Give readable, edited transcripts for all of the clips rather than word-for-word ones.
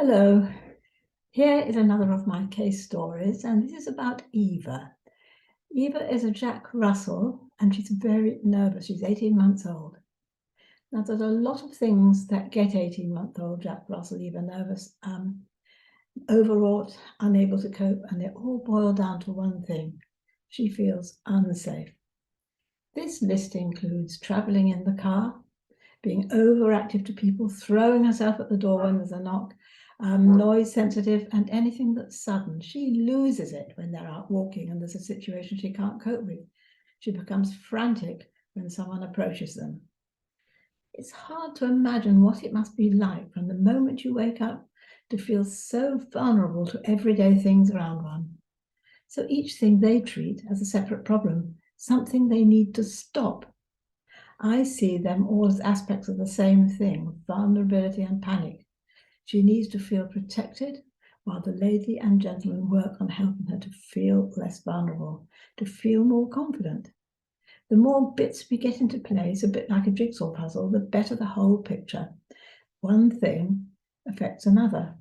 Hello, here is another of my case stories, and this is about Eva. Eva is a Jack Russell, and she's very nervous. She's 18 months old. Now, there's a lot of things that get 18-month-old Jack Russell Eva nervous, overwrought, unable to cope, and they all boil down to one thing. She feels unsafe. This list includes traveling in the car, being overactive to people, throwing herself at the door when there's a knock, noise sensitive, and anything that's sudden. She loses it when they're out walking and there's a situation she can't cope with. She becomes frantic when someone approaches them. It's hard to imagine what it must be like from the moment you wake up to feel so vulnerable to everyday things around one. So each thing they treat as a separate problem, something they need to stop. I see them all as aspects of the same thing, vulnerability and panic. She needs to feel protected, while the lady and gentleman work on helping her to feel less vulnerable, to feel more confident. The more bits we get into place, a bit like a jigsaw puzzle, the better the whole picture. One thing affects another.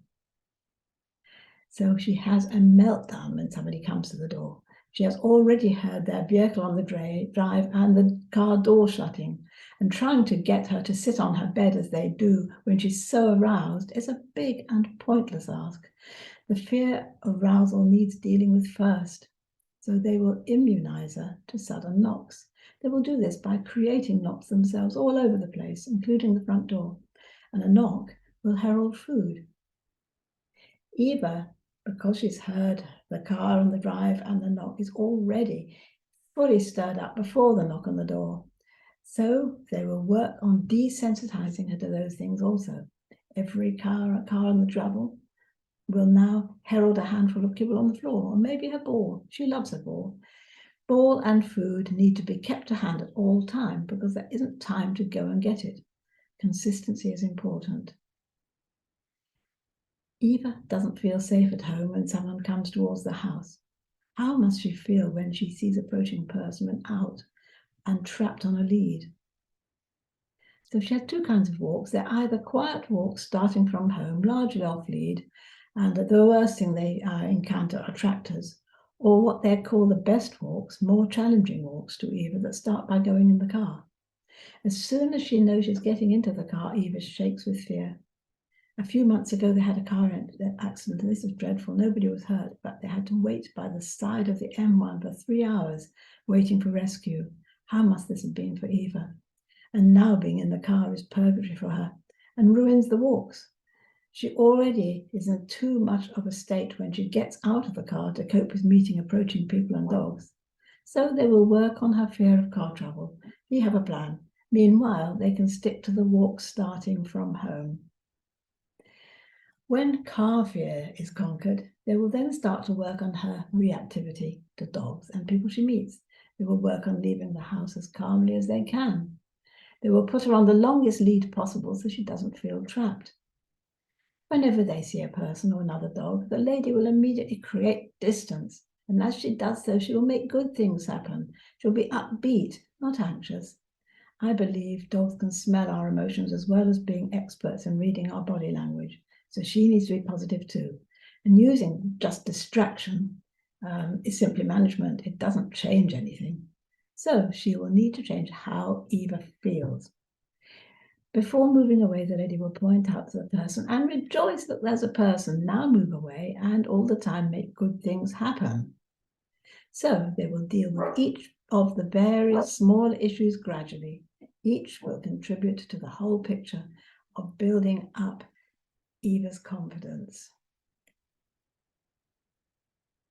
So she has a meltdown when somebody comes to the door. She has already heard their vehicle on the drive and the car door shutting, and trying to get her to sit on her bed as they do when she's so aroused is a big and pointless ask. The fear of arousal needs dealing with first. So they will immunize her to sudden knocks. They will do this by creating knocks themselves all over the place, including the front door. And a knock will herald food. Eva, because she's heard the car and the drive and the knock, is already fully stirred up before the knock on the door. So they will work on desensitizing her to those things also. Every car on the travel will now herald a handful of kibble on the floor, or maybe her ball. She loves her ball. Ball and food need to be kept to hand at all time because there isn't time to go and get it. Consistency is important. Eva doesn't feel safe at home when someone comes towards the house. How must she feel when she sees approaching person out and trapped on a lead? So she has two kinds of walks. They're either quiet walks starting from home, largely off lead, and the worst thing they encounter are tractors, or what they call the best walks, more challenging walks to Eva that start by going in the car. As soon as she knows she's getting into the car, Eva shakes with fear. A few months ago, they had a car accident, and this was dreadful. Nobody was hurt, but they had to wait by the side of the M1 for 3 hours, waiting for rescue. How must this have been for Eva? And now being in the car is purgatory for her and ruins the walks. She already is in too much of a state when she gets out of the car to cope with meeting approaching people and dogs. So they will work on her fear of car trouble. We have a plan. Meanwhile, they can stick to the walk starting from home. When car fear is conquered, they will then start to work on her reactivity to dogs and people she meets. They will work on leaving the house as calmly as they can. They will put her on the longest lead possible so she doesn't feel trapped. Whenever they see a person or another dog, the lady will immediately create distance. And as she does so, she will make good things happen. She'll be upbeat, not anxious. I believe dogs can smell our emotions as well as being experts in reading our body language. So she needs to be positive too. And using just distraction is simply management. It doesn't change anything. So she will need to change how Eva feels. Before moving away, the lady will point out to the person and rejoice that there's a person. Now move away and all the time make good things happen. So they will deal with each of the various small issues gradually. Each will contribute to the whole picture of building up Eva's confidence.